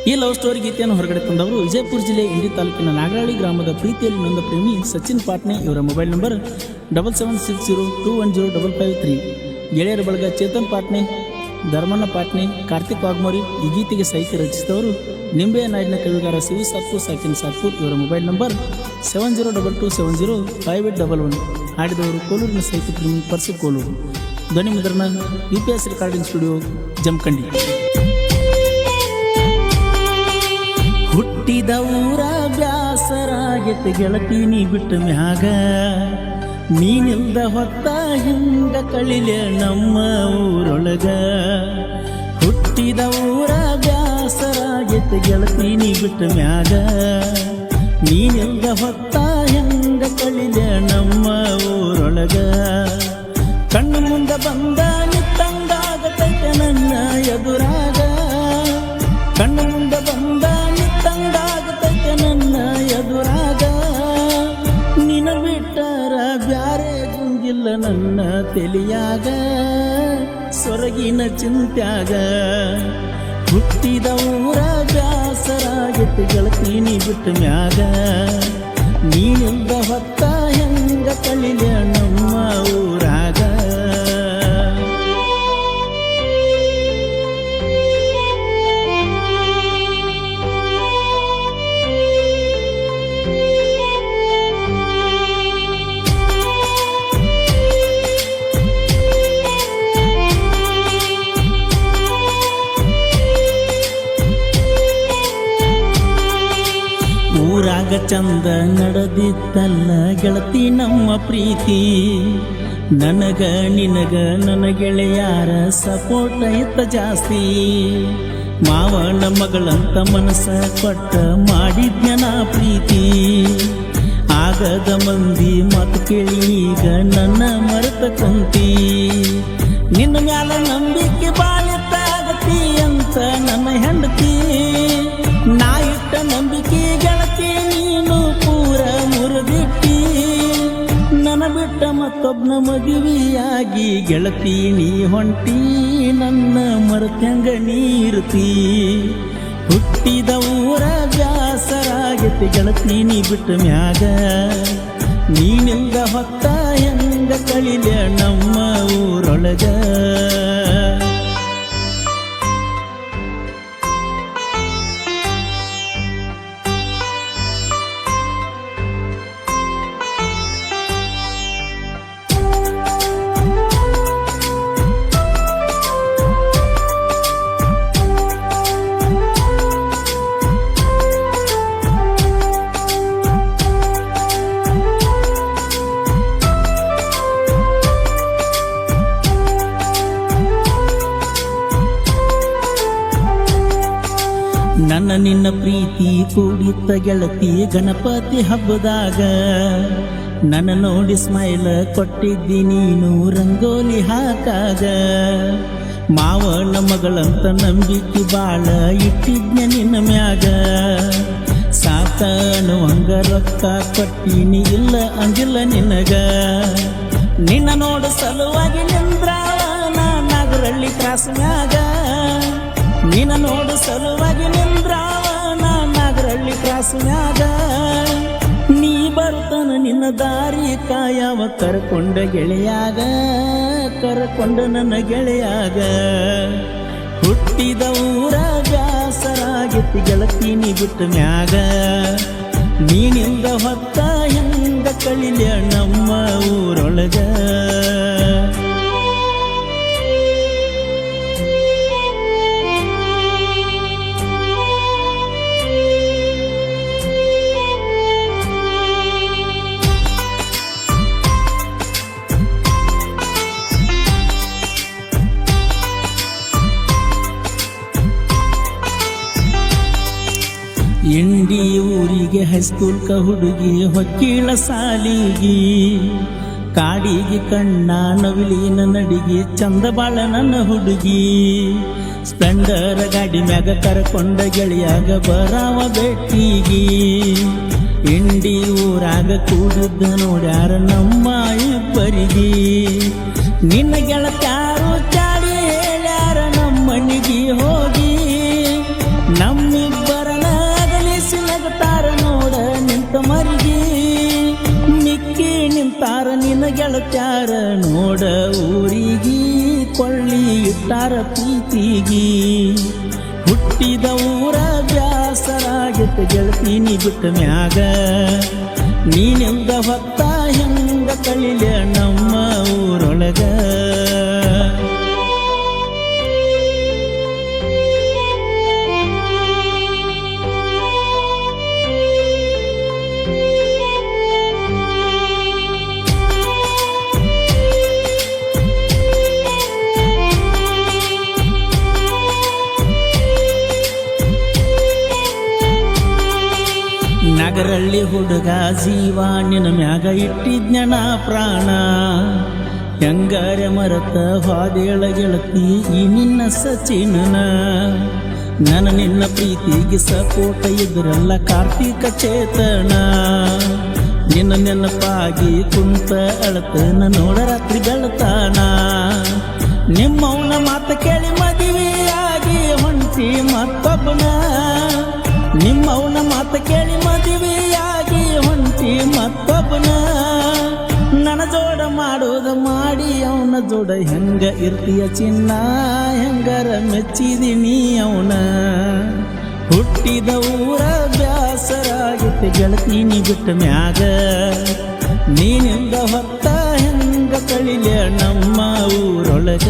ಈ love story ಗೀತೆಯನ್ನು ಹೊರಗಡೆ ತಂದವರು ವಿಜಯಪುರ ಜಿಲ್ಲೆ ಇಂಡಿ ತಾಲೂಕಿನ ನಾಗರಾಳಿ ಗ್ರಾಮದ ಪ್ರೀತಿಯಲ್ಲಿ ನೊಂದ ಪ್ರೇಮಿ ಸಚಿನ್ ಪಾಟ್ನೆ. ಇವರ ಮೊಬೈಲ್ ನಂಬರ್ 7760210553. ಗೆಳೆಯರ ಬಳಗ ಚೇತನ್ ಪಾಟ್ನೆ, ಧರ್ಮಣ್ಣ ಪಾಟ್ನೆ, ಕಾರ್ತಿಕ್ ವಾಗ್ಮೋರಿ. ಈ ಗೀತೆಗೆ ಸಾಹಿತ್ಯ ರಚಿಸಿದವರು ನಿಂಬೆಯ ನಾಡಿನ ಕವಿಗಾರ ಸಿವಿ ಸಾತ್ಪುರ್ ಸಾಕಿನ್ ಸಾತ್ಪುರ್. ಇವರ ಮೊಬೈಲ್ ನಂಬರ್ 7022705811. ಹಾಡಿದವರು ಕೋಲೂರಿನ ಸಾಹಿತ್ಯ ಪ್ರೇಮಿ ಪರ್ಸು ಕೋಲೂರು. ಧ್ವನಿ ಮುದ್ರಣ UPS ರೆಕಾರ್ಡಿಂಗ್ ಸ್ಟುಡಿಯೋ ಜಮಖಂಡಿ. ಹುಟ್ಟಿದ ಊರ ಬ್ಯಾಸರಾಗೆತ್ತ ಗೆಳತೀನಿ ಬಿಟ್ಟ ಮ್ಯಾಗ, ನೀನಿಲ್ದ ಹೊತ್ತ ಹಿಂಗ ಕಳಿಲೆ ನಮ್ಮ ಊರೊಳಗ. ಹುಟ್ಟಿದ ಊರ ಬ್ಯಾಸರಾಗೆತ್ತ ಗೆಳತೀನಿ ಬಿಟ್ಟ ಮ್ಯಾಗ, ನೀನಿಲ್ದ ಹೊತ್ತ ಹಿಂಗ ಕಳಿಲೆ ನಮ್ಮ ಊರೊಳಗ. ಕಣ್ಣು ಮುಂದೆ ಬಂದ ನಿತ್ತಂಗಾಗತೈತೆ ನನ್ನ ಎದುರಾಗ, ಕಣ್ಣು ಮುಂದೆ ಬಂದ ನಿತ್ತಂಗಾಗತೈತೆ ನನ್ನ ಎದುರಾಗ. ನಿನ ಬಿಟ್ಟರ ಬ್ಯಾರೆ ಗುಂಗಿಲ್ಲ ನನ್ನ ತೆಲಿಯಾಗ, ಸೊರಗಿನ ಚಿಂತ್ಯಾಗ. ಹುಟ್ಟಿದ ಊರ ಬ್ಯಾಸರಾಗೆತ್ತ ಗೆಳತೀನಿ ಬಿಟ್ಟ ಮ್ಯಾಗ, ನೀನಿಂದ ಹೊತ್ತ ಹೆಂಗ ಕಳಿಲೆ ನಮ್ಮ ಊರಾಗ. ಊರಾಗ ಚಂದ ನಡೆದಿತ್ತಲ್ಲ ಗೆಳತಿ ನಮ್ಮ ಪ್ರೀತಿ, ನನಗ ನಿನಗ ನನ್ನ ಗೆಳೆಯಾರ ಸಪೋರ್ಟ್ ಇತ್ತ ಜಾಸ್ತಿ. ಮಾವನ ಮಗಳಂತ ಮನಸ್ಸ ಕೊಟ್ಟ ಮಾಡಿದ್ನ ಪ್ರೀತಿ, ಆಗದ ಮಂದಿ ಮಾತು ಕೇಳಿ ಈಗ ನನ್ನ ಮರೆತ ಕುಂತಿ. ನಿನ್ನ ಮ್ಯಾಲ ನಂಬಿಕೆ ಬಾಳಿತ್ತಾಗತಿ ಅಂತ ನನ್ನ ಹೆಂಡತಿ, ನಾ ಇಟ್ಟ ನಂಬಿಕೆ ಗೆಳತಿ ನೀನು ಪೂರ ಮುರಿದಿಟ್ಟಿ. ನನ್ನ ಬಿಟ್ಟ ಮತ್ತೊಬ್ನ ಮದುವೆಯಾಗಿ ಗೆಳತಿ ನೀ ಹೊಂಟಿ, ನನ್ನ ಮರೆತಂಗ ನೀರ್ತಿ. ಹುಟ್ಟಿದ ಊರ ಬ್ಯಾಸರಾಗೆತ್ತಿ ಗೆಳತಿ ನೀ ಬಿಟ್ಟ ಮ್ಯಾಗ, ನೀನಿಂದ ಹೊತ್ತ ಹೆಂಗ ಕಳಿಲೆ ನಮ್ಮ ಊರೊಳಗ. ನನ್ನ ನಿನ್ನ ಪ್ರೀತಿ ಕೂಡಿತ್ತ ಗೆಳತಿ ಗಣಪತಿ ಹಬ್ಬದಾಗ, ನನ್ನ ನೋಡಿ ಸ್ಮೈಲ್ ಕೊಟ್ಟಿದ್ದಿ ನೀನು ರಂಗೋಲಿ ಹಾಕಾಗ. ಮಾವನ ಮಗಳಂತ ನಂಬಿಕೆ ಬಾಳ ಇಟ್ಟಿದ್ನ ನಿನ್ನ ಮ್ಯಾಗ, ಸಾಕ ಅನ್ನುವಂಗ ರೊಕ್ಕ ಕೊಟ್ಟಿನಿ ಇಲ್ಲ ಅಂದಿಲ್ಲ ನಿನಗ. ನಿನ್ನ ನೋಡು ಸಲುವಾಗಿ ನಿಂದ್ರಾವ ನಾಗರಳ್ಳಿ ಕ್ರಾಸ್ನ್ಯಾಗ, ನಿನ್ನ ನೋಡು ಸಲುವಾಗಿ ನಿಂದ್ರಾವ ನಾಗರಳ್ಳಿ ಕ್ರಾಸ್ನ್ಯಾಗ. ನೀ ಬರ್ತನ ನಿನ್ನ ದಾರಿ ಕಾಯವ ಕರ್ಕೊಂಡ ಗೆಳೆಯಾಗ, ಕರ್ಕೊಂಡ ನನ್ನ ಗೆಳೆಯಾಗ. ಹುಟ್ಟಿದ ಊರ ಬ್ಯಾಸರಾಗೆತ್ತಿ ಗೆಳತೀನಿ ಬಿಟ್ಟ ಮ್ಯಾಗ, ನೀನಿಂದ ಹೊತ್ತ ಹೆಂಗ ಕಳಿಲೆ ನಮ್ಮ ಊರೊಳಗ. ಇಂಡಿ ಊರಿಗೆ ಹೈಸ್ಕೂಲ್ ಕ ಹುಡುಗಿ ಹೊಕ್ಕಿಳ ಸಾಲಿಗಿ, ಕಾಡಿಗೆ ಕಣ್ಣ ನವಿಲಿನ ನಡಿಗೆ ಚಂದ ಬಾಳ ನನ್ನ ಹುಡುಗಿ. ಸ್ಪ್ಲೆಂಡರ್ ಗಾಡಿ ಮ್ಯಾಗ ಕರ್ಕೊಂಡ ಗೆಳೆಯಾಗ ಬರಾವ ಬೆಟ್ಟಿಗಿ. ಇಂಡಿ ಊರಾಗ ಕೂಡಿದ್ದ ನೋಡ್ಯಾರ ನಮ್ಮ ಇಬ್ಬರಿಗೆ, ನಿನ್ನ ಗೆಳತ್ಯಾರು ಚಾಡಿ ಹೇಳ್ಯಾರ ನಮ್ಮನಿಗೆ ಹೋಗಿ. ನಮ್ಮಿಬ್ಬ ಗೆಳತ್ಯಾರ ನೋಡ ಊರಿಗಿ ಕೊಳ್ಳಿ ಇಟ್ಟಾರ ಪ್ರೀತಿಗಿ ಹುಟ್ಟಿದ ಊರ ಬ್ಯಾಸರಾಗಿತ್ತು ಗೆಳತೀನಿ ಬಿಟ್ಟ ಮ್ಯಾಗ ನೀನೆಂದ ಹೊತ್ತ ಹೆಂಗ ಕಳಿಲ ನಮ್ಮ ಊರೊಳಗ ನಗರಳ್ಳಿ ಹುಡುಗ ಜೀವ ನಿನ್ನ ಮ್ಯಾಗ ಇಟ್ಟಿದ್ನ ಪ್ರಾಣ ಹೆಂಗಾರೆ ಮರತ ಹಾದೇಳ ಗೆಳತಿ ಈ ನಿನ್ನ ಸಚಿನನ ನನ್ನ ನಿನ್ನ ಪ್ರೀತಿಗೆ ಸಪೋಟ ಇದ್ರಲ್ಲ ಕಾರ್ತಿಕ ಚೇತನ ನಿನ್ನ ನೆನಪಾಗಿ ಕುಂತ ಅಳತನ ನೋಡ ರಾತ್ರಿ ಗೆಳತಾನ ನಿಮ್ಮವನ ಮಾತು ಕೇಳಿ ಮದುವೆಯಾಗಿ ಹೊಂಟಿ ಮತ್ತೊಬ್ಬನ ನಿಮ್ಮವನ ಮಾತು ಕೇಳಿ ಮದುವೆಯಾಗಿ ಹೊಂಟಿ ಮತ್ತೊಬ್ಬನ ನನ್ನ ಜೋಡ ಮಾಡೋದ ಮಾಡಿ ಅವನ ಜೋಡ ಹೆಂಗ ಇರ್ತೀಯ ಚಿನ್ನ ಹೆಂಗರ ಮೆಚ್ಚಿದಿನಿ ಅವನ ಹುಟ್ಟಿದ ಊರ ಬ್ಯಾಸರಾಗಿತ್ತು ಗೆಳತೀನಿ ಬಿಟ್ಟ ಮ್ಯಾಗ ನೀನಿಂದ ಹೊತ್ತ ಹೆಂಗ ಕಳಿಲ ನಮ್ಮ ಊರೊಳಗ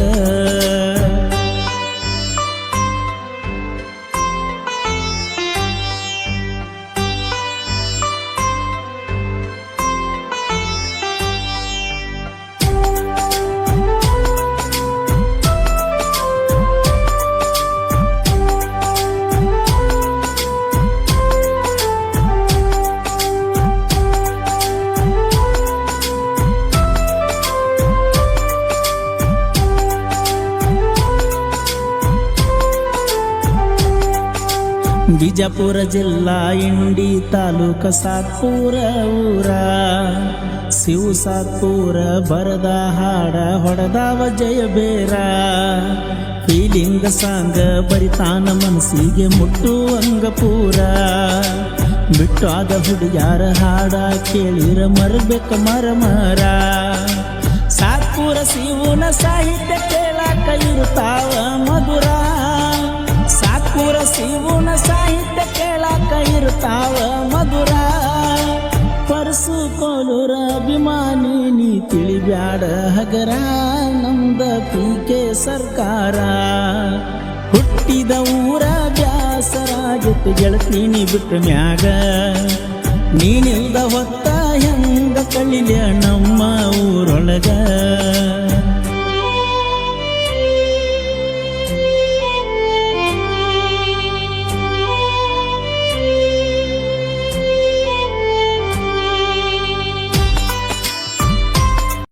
ಬಿಜಾಪುರ ಜಿಲ್ಲಾ ಇಂಡಿ ತಾಲೂಕ ಸಾತ್ಪುರ ಊರ ಶಿವ ಸಾತ್ಪುರ ಬರದ ಹಾಡ ಹೊಡೆದಾವ ಜಯ ಬೇರ ಫೀಲಿಂಗ ಸಾಂಗ ಬರಿತಾನ ಮನಸ್ಸಿಗೆ ಮುಟ್ಟುವಂಗ ಪೂರ ಬಿಟ್ಟು ಆದ ಹುಡುಗ್ಯಾರ ಹಾಡ ಕೇಳಿರ ಮರಬೇಕ ಮರ ಸಾತ್ಪುರ ಶಿವನ ಸಾಹಿತ್ಯ ಕೇಳಾಕ ಇರುತ್ತಾವ ಮಧುರ ಸಾತ್ಪುರ ಶಿವನ ಸಾಹಿತ್ಯ ಕೇಳಾಕ ಇರ್ತಾವ ಮಧುರ ಪರಸು ಕೋಲೂರ ಅಭಿಮಾನಿ ನೀ ತಿಳಿಬ್ಯಾಡ ಹಗರ ನಮ್ದ ಪೀಕೆ ಸರ್ಕಾರ ಹುಟ್ಟಿದ ಊರ ಬ್ಯಾಸರಾಗಿತ್ತು ಗೆಳತೀನಿ ಬಿಟ್ಟ ಮ್ಯಾಗ ನೀನಿಲ್ದ ಹೊತ್ತ ಹೆಂಗ ಕಳಿಲ ನಮ್ಮ ಊರೊಳಗ